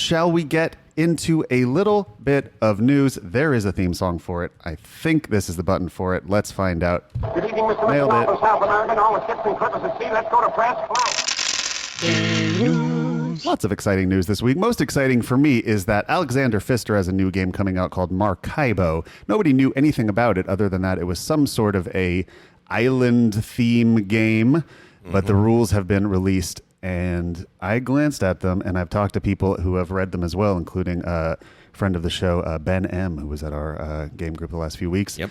shall we get into a little bit of news? There is a theme song for it. I think this is the button for it. Let's find out. Good evening, Mr. Nailed Mr. it. From South America, and all the ships and clippers at sea. Let's go to press. Fly. Lots of exciting news this week. Most exciting for me is that Alexander Pfister has a new game coming out called Maracaibo. Nobody knew anything about it other than that it was some sort of a island theme game, but the rules have been released, and I glanced at them, and I've talked to people who have read them as well, including a friend of the show, Ben M., who was at our game group the last few weeks. Yep.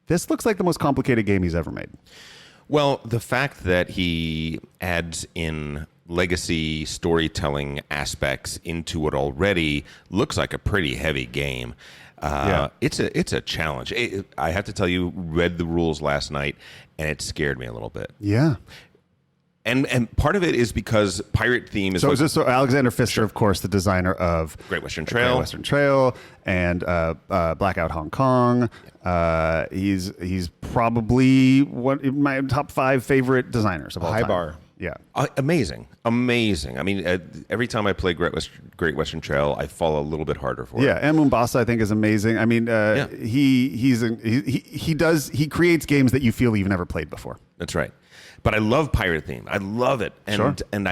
This looks like the most complicated game he's ever made. Well, the fact that he adds in legacy storytelling aspects into it already looks like a pretty heavy game. It's a challenge. I have to tell you, read the rules last night, and it scared me a little bit. Yeah. And part of it is because pirate theme is... So Alexander Pfister, of course, the designer of Great Western Trail, and Blackout Hong Kong. He's probably one of my top 5 favorite designers of all time. High bar. Yeah. Amazing. I mean, every time I play Great Western Trail, I fall a little bit harder for it. Yeah, and Mombasa I think is amazing. I mean, he creates games that you feel you've never played before. That's right. But I love pirate theme. I love it, and Sure. and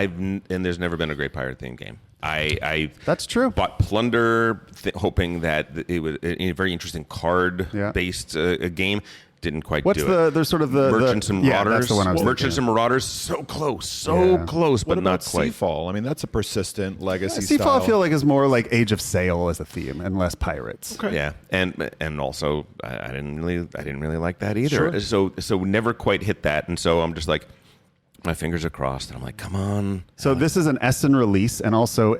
there's never been a great pirate theme game. I That's true. bought Plunder, hoping that it was a very interesting card based game. Didn't quite What's do it. there's sort of Merchants and Marauders. that's the one I was Merchants thinking and Marauders, so close, What but about not quite. Seafall? I mean, that's a persistent legacy Seafall style. I feel like is more like Age of Sail as a theme and less pirates. Okay. Yeah, and also I didn't really like that either. Sure. So never quite hit that, and so I'm just like, my fingers are crossed, and I'm like, come on. So this is an Essen release, and also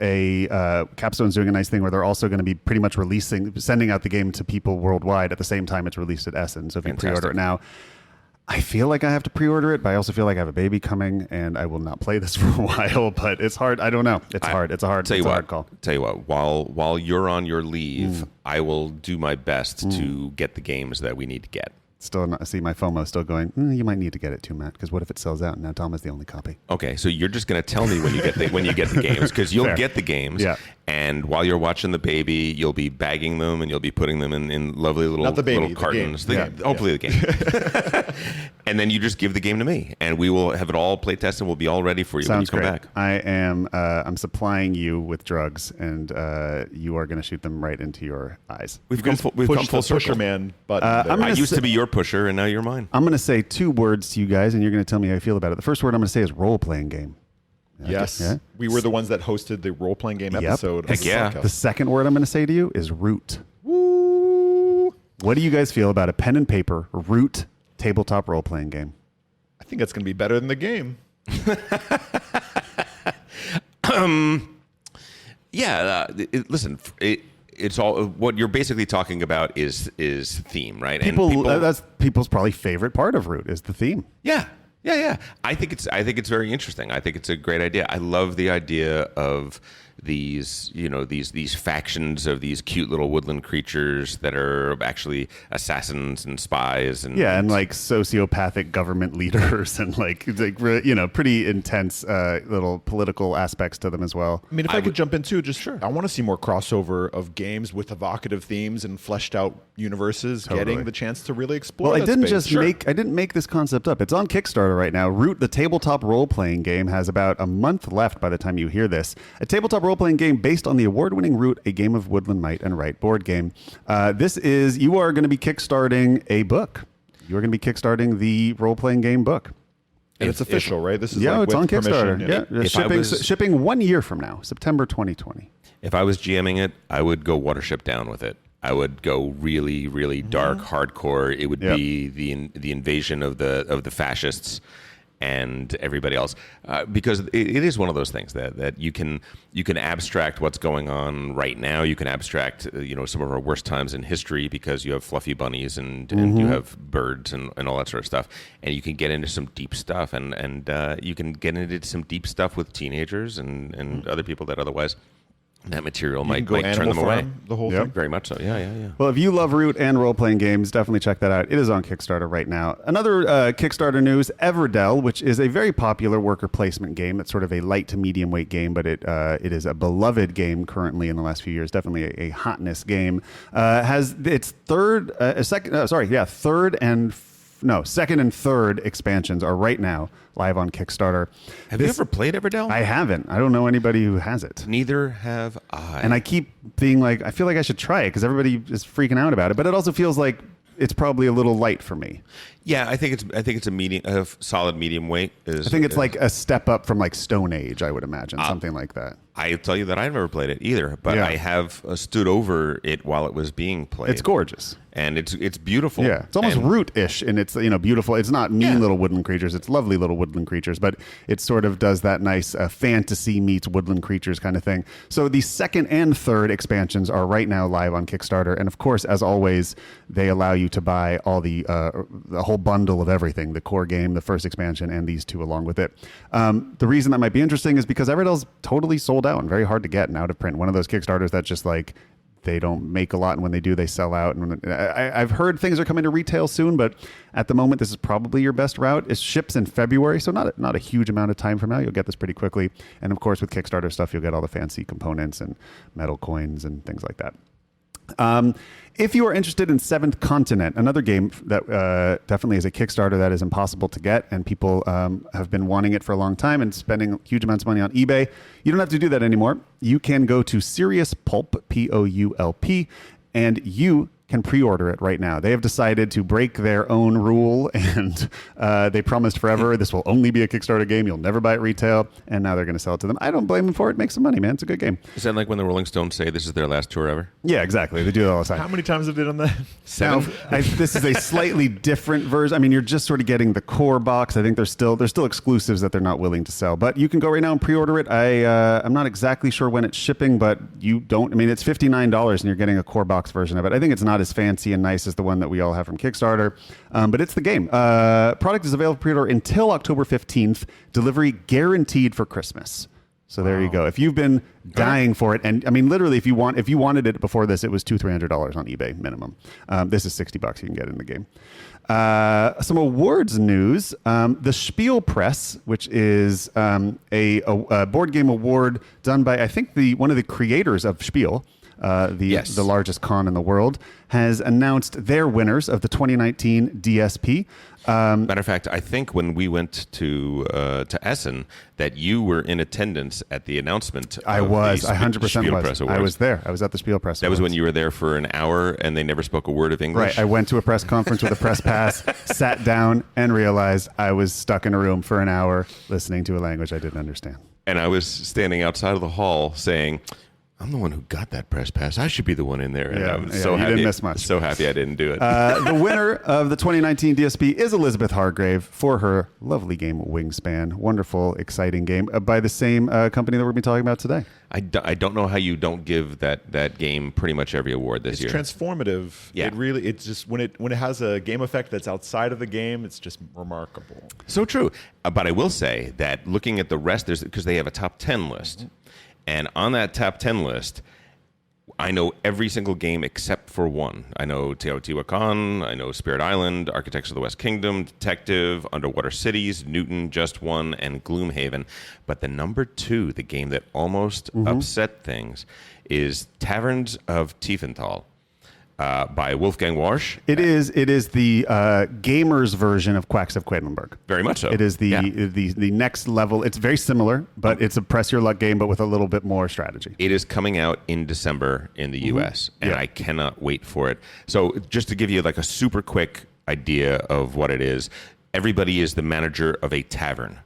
Capstone's doing a nice thing where they're also going to be pretty much sending out the game to people worldwide at the same time it's released at Essen. So if you pre-order it now, I feel like I have to pre-order it, but I also feel like I have a baby coming, and I will not play this for a while. But it's hard. I don't know. It's hard. It's a hard call. Tell you what, while you're on your leave, I will do my best to get the games that we need to get. Still not see my FOMO still going. You might need to get it too, Matt. Because what if it sells out and now Tom is the only copy? Okay, so you're just going to tell me when you get the games, because you'll get the games. Yeah. And while you're watching the baby, you'll be bagging them and you'll be putting them in lovely little Not the baby, little cartons. the game. Hopefully the game. And then you just give the game to me, and we will have it all play tested, and we'll be all ready for you Sounds when you come great. back. I am. I'm supplying you with drugs, and you are going to shoot them right into your eyes. We've come full Pusher circle. man button. I'm I gonna used to be your pusher, and now you're mine. I'm going to say 2 words to you guys, and you're going to tell me how you feel about it. The first word I'm going to say is role-playing game. Yes. Yeah. We were the ones that hosted the role-playing game episode. of Heck the yeah. podcast. The second word I'm going to say to you is root. Woo! What do you guys feel about a pen and paper root tabletop role-playing game? I think that's going to be better than the game. Listen, it's all what you're basically talking about is theme, right? That's people's probably favorite part of root is the theme. Yeah. I think it's very interesting. I think it's a great idea. I love the idea of these factions of these cute little woodland creatures that are actually assassins and spies and like sociopathic government leaders and pretty intense little political aspects to them as well. I mean, if I could jump in too, I want to see more crossover of games with evocative themes and fleshed out universes getting the chance to really explore. Well, that space. I didn't make this concept up. It's on Kickstarter right now. Root, the tabletop role-playing game, has about a month left by the time you hear this. A tabletop role-playing game based on the award-winning Root, a game of Woodland Might and Right board game. You are going to be kickstarting a book. You are going to be kickstarting the role-playing game book. And it's official, right? This is it's with on permission. Kickstarter. Shipping 1 year from now, September 2020. If I was GMing it, I would go Watership Down with it. I would go really, really dark, hardcore. It would be the invasion of the fascists and everybody else, because it is one of those things that you can abstract what's going on right now. You can abstract some of our worst times in history because you have fluffy bunnies and you have birds and all that sort of stuff, and you can get into some deep stuff and you can get into some deep stuff with teenagers and other people that otherwise that material You might can go turn Animal them away. Farm, the whole Yep. thing. Very much so. Yeah. Well, if you love Root and role-playing games, definitely check that out. It is on Kickstarter right now. Another Kickstarter news, Everdell, which is a very popular worker placement game. It's sort of a light to medium weight game, but it is a beloved game currently in the last few years. Definitely a hotness game. Has its second and third expansions are right now live on Kickstarter. Have you ever played Everdell? I haven't. I don't know anybody who has it. Neither have I. And I keep being like, I feel like I should try it because everybody is freaking out about it. But it also feels like it's probably a little light for me. Yeah, I think it's a solid medium weight. I think it's like a step up from like Stone Age, I would imagine, something like that. I tell you that I've never played it either, but Yeah. I have stood over it while it was being played. It's gorgeous. And it's beautiful. Yeah, it's almost And Root-ish, and it's beautiful. It's not mean Yeah. little woodland creatures; it's lovely little woodland creatures. But it sort of does that nice fantasy meets woodland creatures kind of thing. So the second and third expansions are right now live on Kickstarter, and of course, as always, they allow you to buy all the whole bundle of everything: the core game, the first expansion, and these two along with it. The reason that might be interesting is because Everdell's totally sold out and very hard to get and out of print. One of those Kickstarters that just like. They don't make a lot, and when they do, they sell out. And I've heard things are coming to retail soon, but at the moment, this is probably your best route. It ships in February, so not a huge amount of time from now. You'll get this pretty quickly. And of course, with Kickstarter stuff, you'll get all the fancy components and metal coins and things like that. If you are interested in Seventh Continent, another game that definitely is a Kickstarter that is impossible to get, and people have been wanting it for a long time and spending huge amounts of money on eBay, you don't have to do that anymore. You can go to Serious Pulp, P-O-U-L-P, and you can pre-order it right now. They have decided to break their own rule, and they promised forever this will only be a Kickstarter game. You'll never buy it retail, and now they're going to sell it to them. I don't blame them for it. Make some money, man. It's a good game. Is that like when the Rolling Stones say this is their last tour ever? Yeah, exactly. They do it all the time. How many times have they done that? Now, this is a slightly different version. I mean, you're just sort of getting the core box. I think there's still exclusives that they're not willing to sell, but you can go right now and pre-order it. I'm not exactly sure when it's shipping, but you don't. I mean, it's $59 and you're getting a core box version of it. I think it's not as fancy and nice as the one that we all have from Kickstarter, but it's the game. Product is available for pre-order until October 15th. Delivery guaranteed for Christmas. So there you go. If you've been dying for it, and I mean, literally, if you wanted it before this, it was $200-$300 on eBay minimum. This is $60 you can get in the game. Some awards news. The Spiel Press, which is a board game award done by, I think, one of the creators of Spiel, the largest con in the world, has announced their winners of the 2019 DSP. Matter of fact, I think when we went to Essen, that you were in attendance at the announcement. I was. I 100% Spiel was. Press I Awards. was there. I was at the Spiel Press. That was when you were there for an hour and they never spoke a word of English. Right. I went to a press conference with a press pass, sat down, and realized I was stuck in a room for an hour listening to a language I didn't understand. And I was standing outside of the hall saying, I'm the one who got that press pass. I should be the one in there. And Yeah, I'm yeah, so you happy. didn't miss much. So happy I didn't do it. The winner of the 2019 DSP is Elizabeth Hargrave for her lovely game Wingspan. Wonderful, exciting game by the same company that we're going to be talking about today. I don't know how you don't give that game pretty much every award this year. It's transformative. Yeah. It's just when it has a game effect that's outside of the game, it's just remarkable. So true. But I will say that looking at the rest, because they have a top 10 list. And on that top 10 list, I know every single game except for one. I know Teotihuacan, I know Spirit Island, Architects of the West Kingdom, Detective, Underwater Cities, Newton, Just One, and Gloomhaven. But the number 2, the game that almost upset things, is Taverns of Teefin, Thal. By Wolfgang Warsch. It is the gamers version of Quacks of Quedlinburg. Very much so. It is the next level. It's very similar, but it's a press your luck game, but with a little bit more strategy. It is coming out in December in the U.S., and I cannot wait for it. So just to give you like a super quick idea of what it is, everybody is the manager of a tavern,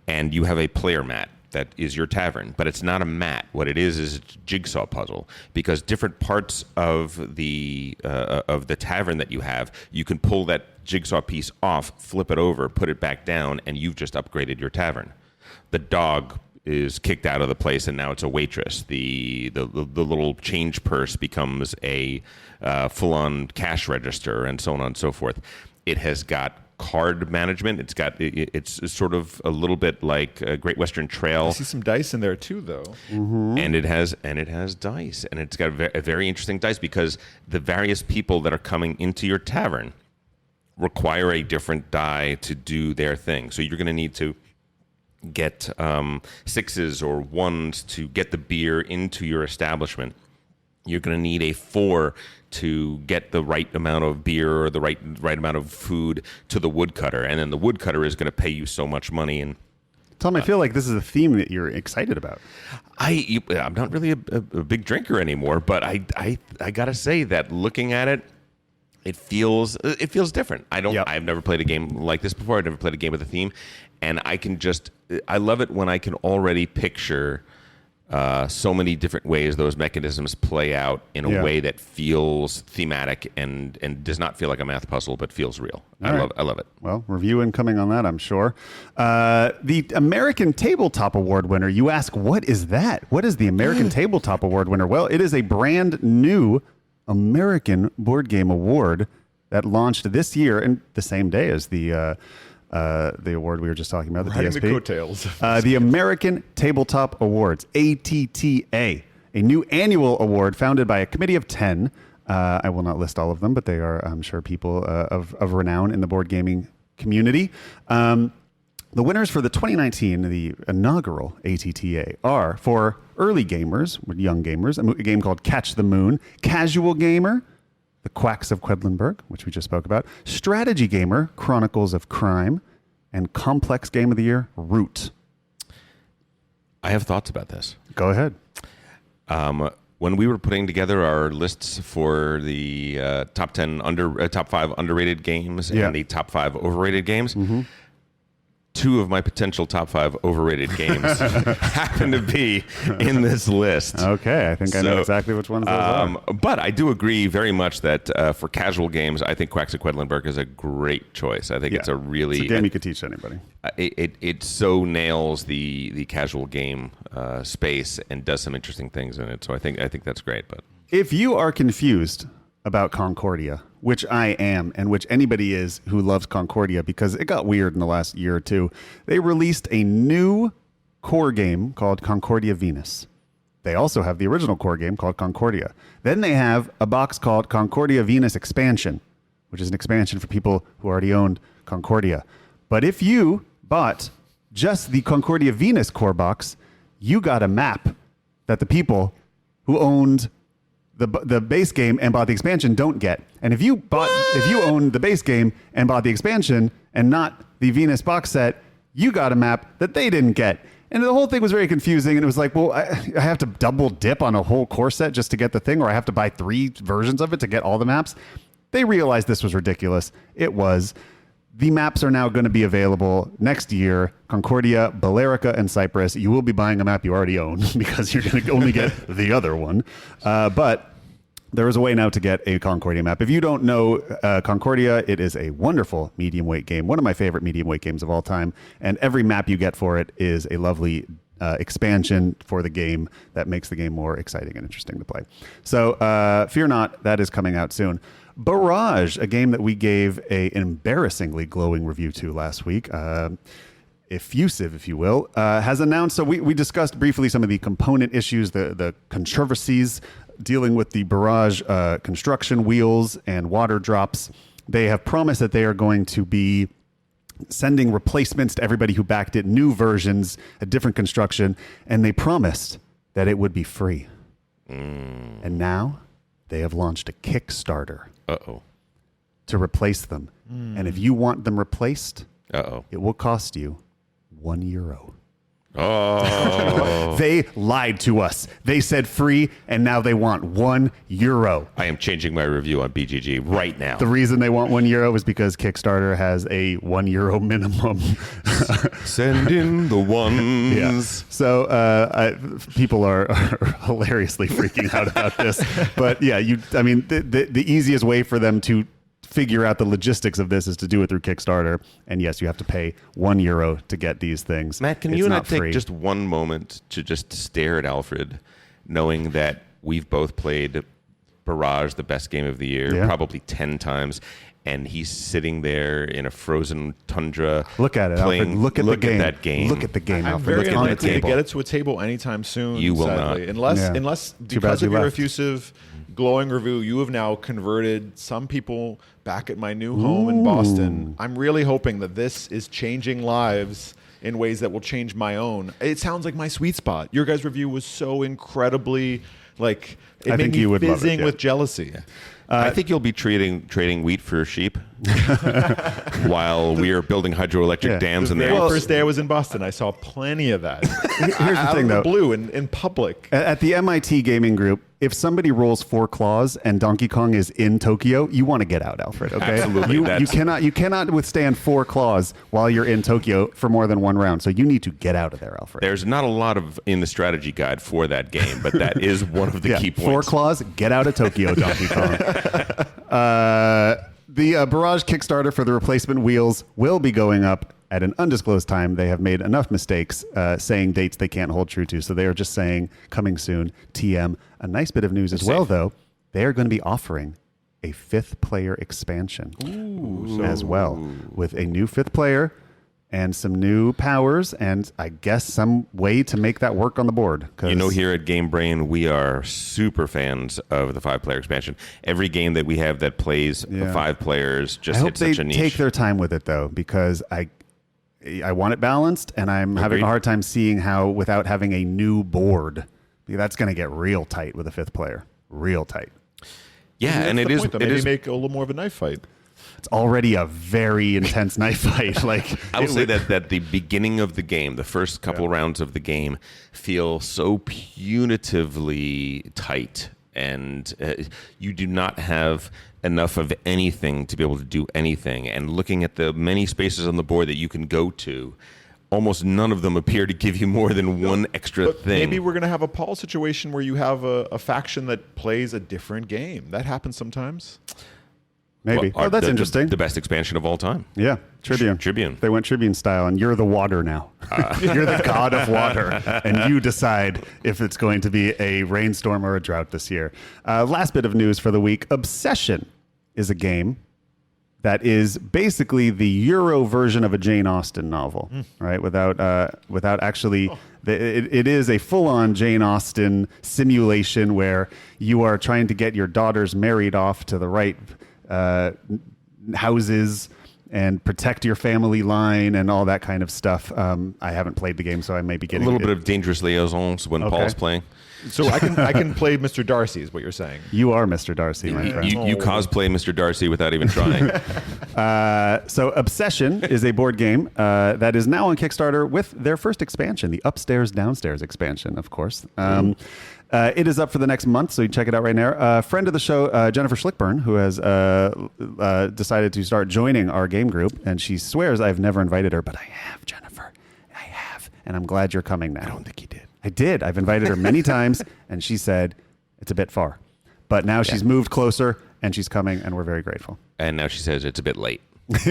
and you have a player mat that is your tavern, but it's not a mat. What it is a jigsaw puzzle, because different parts of the tavern that you have, you can pull that jigsaw piece off, flip it over, put it back down, and you've just upgraded your tavern. The dog is kicked out of the place, and now it's a waitress. The little change purse becomes a full-on cash register, and so on and so forth. It has got card management. It's sort of a little bit like Great Western Trail. I see some dice in there too, though. And it has dice, and it's got a very interesting dice because the various people that are coming into your tavern require a different die to do their thing. So you're going to need to get 6s or 1s to get the beer into your establishment. You're going to need a 4 to get the right amount of beer or the right amount of food to the woodcutter, and then the woodcutter is going to pay you so much money. And Tom, I feel like this is a theme that you're excited about. I'm not really a big drinker anymore, but I gotta say that looking at it, it feels different. I've never played a game like this before. I've never played a game with a theme, and I love it when I can already picture so many different ways those mechanisms play out in a way that feels thematic and does not feel like a math puzzle, but feels real. I love it. Well, review incoming on that, I'm sure. The American Tabletop Award winner. You ask, what is that? What is the American Tabletop Award winner? Well, it is a brand new American board game award that launched this year and the same day as the award we were just talking about, the Riding TSP. the coattails. The American Tabletop Awards, ATTA, a new annual award founded by a committee of 10. I will not list all of them, but they are, I'm sure, people of renown in the board gaming community. The winners for the 2019, the inaugural ATTA, are for early gamers, young gamers, a game called Catch the Moon, casual gamer, The Quacks of Quedlinburg, which we just spoke about, strategy gamer, Chronicles of Crime, and complex game of the year, Root. I have thoughts about this. Go ahead. When we were putting together our lists for the top 5 underrated games and the top 5 overrated games, 2 of my potential top 5 overrated games happen to be in this list. Okay, I think I know exactly which ones those are. But I do agree very much that for casual games, I think Quacks of Quedlinburg is a great choice. I think it's a game you could teach anybody. It so nails the casual game space and does some interesting things in it. So I think that's great. But if you are confused about Concordia, which I am, and which anybody is who loves Concordia, because it got weird in the last year or two, they released a new core game called Concordia Venus. They also have the original core game called Concordia. Then they have a box called Concordia Venus Expansion, which is an expansion for people who already owned Concordia. But if you bought just the Concordia Venus core box, you got a map that the people who owned the base game and bought the expansion don't get. And if you owned the base game and bought the expansion and not the Venus box set, you got a map that they didn't get. And the whole thing was very confusing. And it was like, well, I have to double dip on a whole core set just to get the thing, or I have to buy 3 versions of it to get all the maps. They realized this was ridiculous. It was. The maps are now going to be available next year. Concordia, Balearica, and Cyprus. You will be buying a map you already own because you're going to only get the other one. But there is a way now to get a Concordia map. If you don't know Concordia, it is a wonderful medium weight game. One of my favorite medium weight games of all time. And every map you get for it is a lovely expansion for the game that makes the game more exciting and interesting to play. So fear not, that is coming out soon. Barrage, a game that we gave an embarrassingly glowing review to last week, effusive, if you will, has announced. So we discussed briefly some of the component issues, the controversies dealing with the Barrage construction wheels and water drops. They have promised that they are going to be sending replacements to everybody who backed it, new versions, a different construction, and they promised that it would be free. And now they have launched a Kickstarter to replace them. And if you want them replaced, it will cost you €1. Oh. They lied to us. They said free, and now they want €1. I am changing my review on BGG right now. The reason they want €1 is because Kickstarter has a €1 minimum. Send in the ones. Yeah. So people are hilariously freaking out about this. But yeah, the easiest way for them to figure out the logistics of this is to do it through Kickstarter. And yes, you have to pay €1 to get these things. Matt, can you and I take just one moment to just stare at Alfred, knowing that we've both played Barrage the best game of the year, Yeah. probably 10 times. And he's sitting there in a frozen tundra. Look at it, Alfred. Look at that game. Look at the game, I'm Alfred. very Look on the unlikely to table. get it to a table anytime soon. You will sadly. not. Unless Too because bad of you your left. effusive, glowing review, you have now converted some people back at my new home in Boston. I'm really hoping that this is changing lives in ways that will change my own. It sounds like my sweet spot. Your guys' review was so incredibly it I made think me you would love it, fizzing yeah. with jealousy. I think you'll be trading wheat for sheep while we are building hydroelectric dams in The the very Alps. first day I was in Boston, I saw plenty of that. Here's the thing, though. Blue in public. At the MIT gaming group, if somebody rolls 4 claws and Donkey Kong is in Tokyo, you want to get out, Alfred. Okay, Absolutely. You cannot withstand 4 claws while you're in Tokyo for more than 1 round. So you need to get out of there, Alfred. There's not a lot of in the strategy guide for that game, but that is one of the key points. 4 claws, get out of Tokyo, Donkey Kong. The Barrage Kickstarter for the replacement wheels will be going up at an undisclosed time. They have made enough mistakes saying dates they can't hold true to, so they are just saying coming soon. TM. A nice bit of news as well, though. They are going to be offering a 5th player expansion as well, with a new 5th player and some new powers, and I guess some way to make that work on the board. You know, here at Game Brain, we are super fans of the 5-player expansion. Every game that we have that plays 5 players just I hope hits they such a niche. take their time with it, though, because I want it balanced, and I'm having a hard time seeing how, without having a new board, that's going to get real tight with a 5th player. Real tight. Yeah, and it That's is. the point, though. It Maybe is. make a little more of a knife fight. It's already a very intense knife fight. Like I will say that the beginning of the game, the first couple rounds of the game, feel so punitively tight, and you do not have enough of anything to be able to do anything. And looking at the many spaces on the board that you can go to, almost none of them appear to give you more than one extra But thing. maybe we're going to have a Paul situation where you have a faction that plays a different game. That happens sometimes. Maybe. Well, That's the- interesting. The best expansion of all time. Yeah, Tribune. Tribune. They went Tribune style, and you're the water now. You're the god of water, and you decide if it's going to be a rainstorm or a drought this year. Last bit of news for the week. Obsession is a game that is basically the Euro version of a Jane Austen novel, right? Without actually, it is a full-on Jane Austen simulation where you are trying to get your daughters married off to the right houses and protect your family line and all that kind of stuff. I haven't played the game, so I may be A getting little bit of dangerous liaisons when Okay. Paul's playing. So I can play Mr. Darcy is what you're saying. You are Mr. Darcy, my friend. You cosplay Mr. Darcy without even trying. So Obsession is a board game that is now on Kickstarter with their first expansion, the Upstairs Downstairs expansion, of course. It is up for the next month, so you can check it out right now. Friend of the show, Jennifer Schlickburn, who has decided to start joining our game group, and she swears I've never invited her, but I have, Jennifer. I have, and I'm glad you're coming now. I don't think you did. I did. I've invited her many times, and she said it's a bit far. But now she's moved closer, and she's coming, and we're very grateful. And now she says it's a bit late. But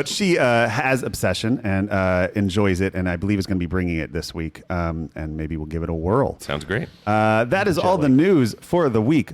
she has Obsession and enjoys it, and I believe is going to be bringing it this week, and maybe we'll give it a whirl. Sounds great. That is all the news for the week.